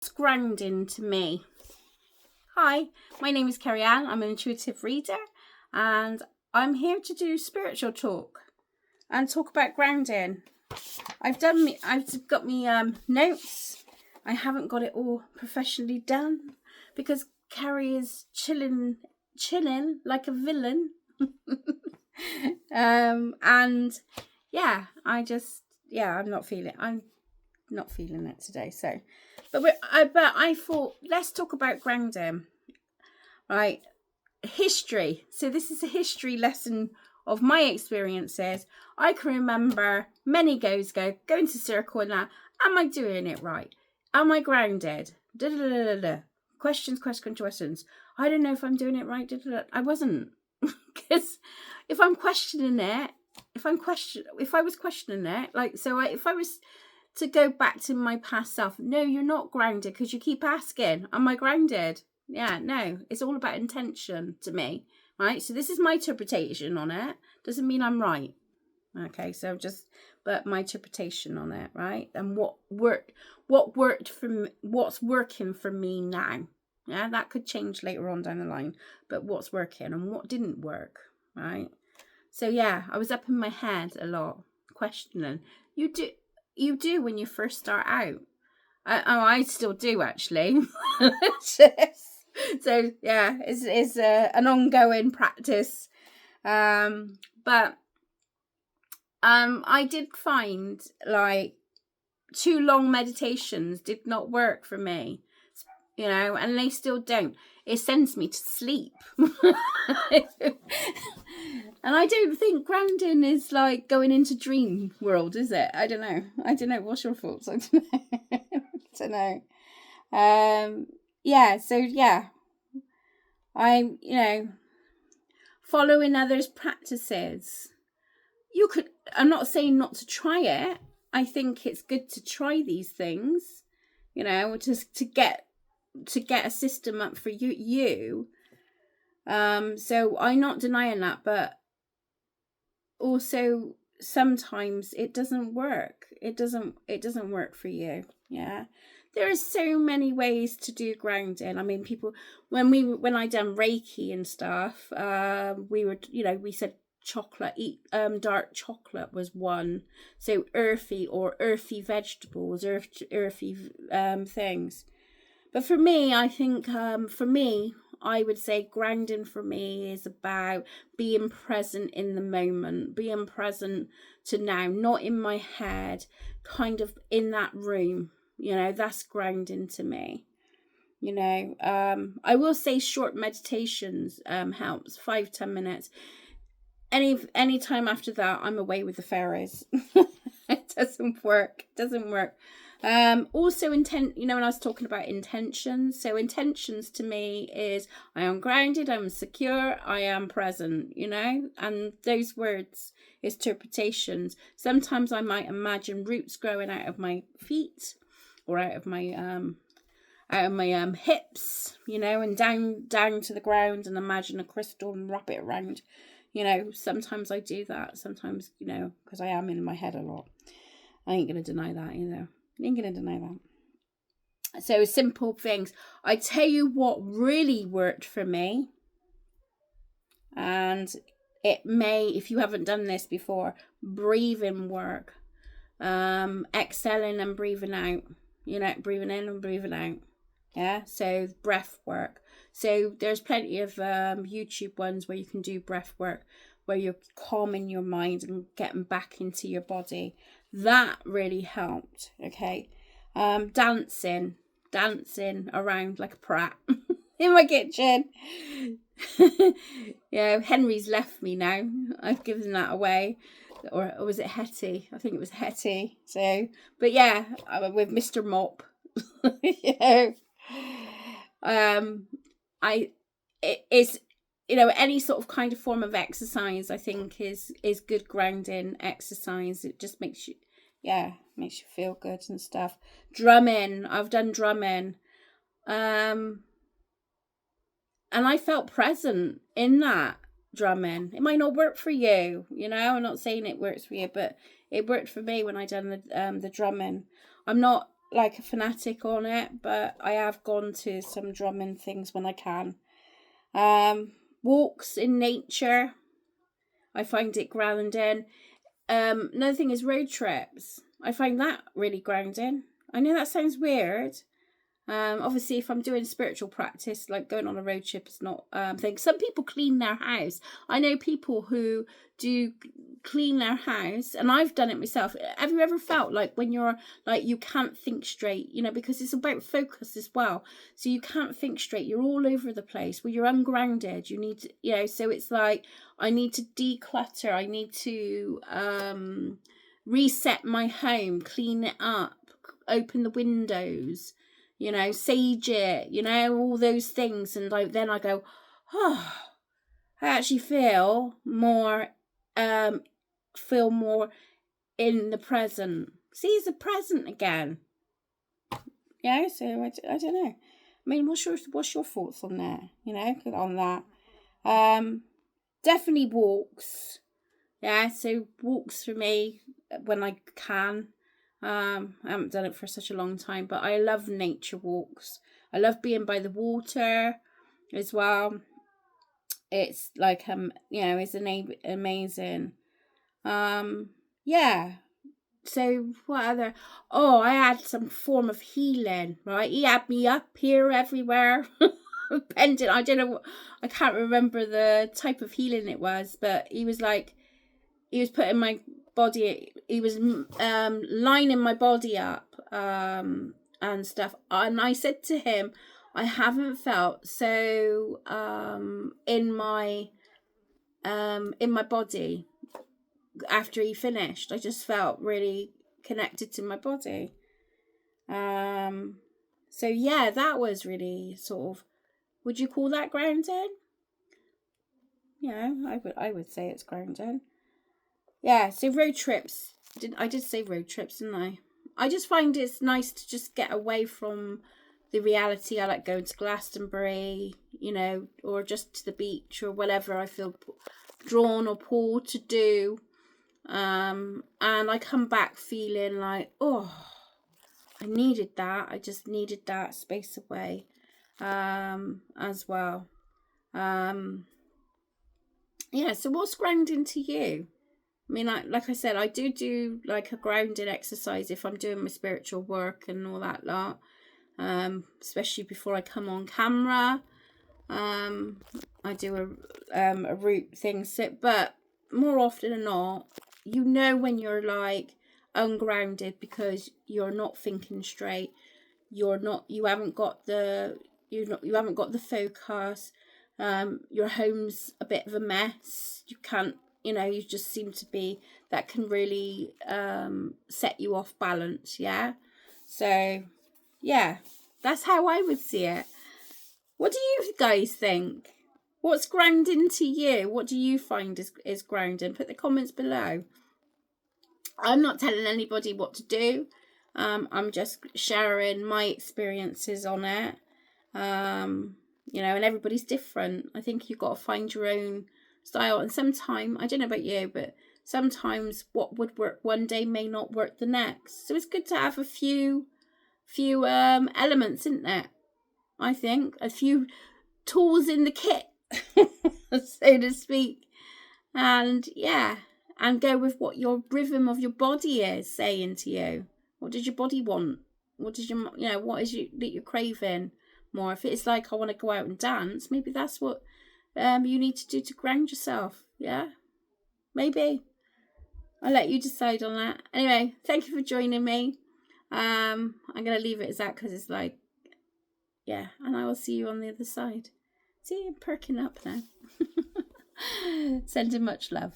What's grounding to me? Hi, my name is Kerry Ann. I'm an intuitive reader and I'm here to do spiritual talk and talk about grounding. I've got me notes. I haven't got it all professionally done because Kerry is chilling like a villain. I'm not feeling it today. So, but I thought let's talk about grounding, right? History. So this is a history lesson of my experiences. I can remember many goes ago going to circle and that. Am I doing it right? Am I grounded? Questions. I don't know if I'm doing it right. I wasn't, because if I was questioning it, if I was to go back to my past self, no, you're not grounded, because you keep asking, am I grounded? Yeah, no, it's all about intention to me, right? So this is my interpretation on it. Doesn't mean I'm right. Okay, so but my interpretation on it, right? And what's working for me now. Yeah, that could change later on down the line, but what's working and what didn't work, right? So yeah, I was up in my head a lot, questioning. You do when you first start out. I still do, actually. So yeah, it's an ongoing practice. But I did find like too long meditations did not work for me, and they still don't. It sends me to sleep. And I don't think grounding is like going into dream world, is it? I don't know. What's your thoughts? I don't know. I'm following others' practices. I'm not saying not to try it. I think it's good to try these things, just to get a system up for you. So I'm not denying that, but also sometimes it doesn't work. It doesn't work for you. Yeah. There are so many ways to do grounding. I mean, people, when I done Reiki and stuff, we said dark chocolate was one. So earthy vegetables, earthy things. But for me, I think I would say grounding for me is about being present in the moment, being present to now, not in my head, kind of in that room. That's grounding to me. I will say short meditations helps, 5-10 minutes. Any time after that, I'm away with the fairies. It doesn't work. Also when I was talking about intentions, so intentions to me is I am grounded, I'm secure, I am present, and those words, interpretations. Sometimes I might imagine roots growing out of my feet or out of my hips, and down to the ground, and imagine a crystal and wrap it around. Sometimes I do that. Sometimes, because I am in my head a lot. I ain't gonna deny that either. So simple things. I tell you what really worked for me, and it may, if you haven't done this before, breathing work. Exhaling and breathing out. Breathing in and breathing out. Yeah, so breath work. So there's plenty of YouTube ones where you can do breath work, where you're calming your mind and getting back into your body. That really helped. Okay. Dancing around like a prat in my kitchen. Henry's left me now. I've given that away. Or was it Hetty? I think it was Hetty. So, but yeah, with Mr. Mop. Any sort of kind of form of exercise I think is good grounding exercise. It just makes you feel good and stuff. Drumming, I've done drumming, and I felt present in that drumming. It might not work for you, I'm not saying it works for you, but it worked for me when I done the drumming. I'm not like a fanatic on it, but I have gone to some drumming things when I can. Walks in nature, I find it grounding. Another thing is road trips. I find that really grounding. I know that sounds weird. Obviously, if I'm doing spiritual practice, like going on a road trip is not thing. Some people clean their house. I know people who do clean their house, and I've done it myself. Have you ever felt like when you're like you can't think straight, you know, because it's about focus as well. So you can't think straight. You're all over the place. Well, you're ungrounded. You need to, you know, so it's like I need to declutter. I need to reset my home, clean it up, open the windows, you know, sage it, you know, all those things. And like, then I go, oh, I actually feel more in the present. See, it's a present again. Yeah, so I don't know. I mean, what's your thoughts on that? You know, on that. Definitely walks. Yeah, so walks for me when I can. I haven't done it for such a long time, but I love nature walks. I love being by the water as well. It's like you know, it's amazing. Yeah. So what other? Oh, I had some form of healing, right? He had me up here everywhere. Pendant. I don't know. I can't remember the type of healing it was, but he was putting my body. He was lining my body up and stuff. And I said to him, I haven't felt so in my body after he finished. I just felt really connected to my body. So yeah, that was really sort of, would you call that grounding? Yeah, I would say it's grounding. Yeah, so road trips. I did say road trips, didn't I? I just find it's nice to just get away from the reality. I like going to Glastonbury, you know, or just to the beach or whatever I feel drawn or pulled to do. And I come back feeling like, oh, I needed that. I just needed that space away as well. Yeah, so what's grounding to you? I mean, like I said, I do like a grounding exercise if I'm doing my spiritual work and all that lot. Especially before I come on camera. I do a root thing. So, but more often than not, you know when you're like ungrounded because you're not thinking straight. You haven't got the focus. Your home's a bit of a mess. You can't, you know, you just seem to be, that can really set you off balance. Yeah. So yeah, that's how I would see it. What do you guys think? What's grounding to you? What do you find is grounding? Put the comments below. I'm not telling anybody what to do. I'm just sharing my experiences on it. You know, and everybody's different. I think you've got to find your own style. And sometimes, I don't know about you, but sometimes what would work one day may not work the next. So it's good to have a few elements, isn't it? I think a few tools in the kit, so to speak. And yeah, and go with what your rhythm of your body is saying to you. What does your body want? What does what is that you're craving more? If it's like, I want to go out and dance, maybe that's what you need to do to ground yourself. Yeah, maybe. I'll let you decide on that. Anyway, thank you for joining me. I'm gonna leave it as that because it's like, yeah, and I will see you on the other side. See, I'm perking up now. Sending much love.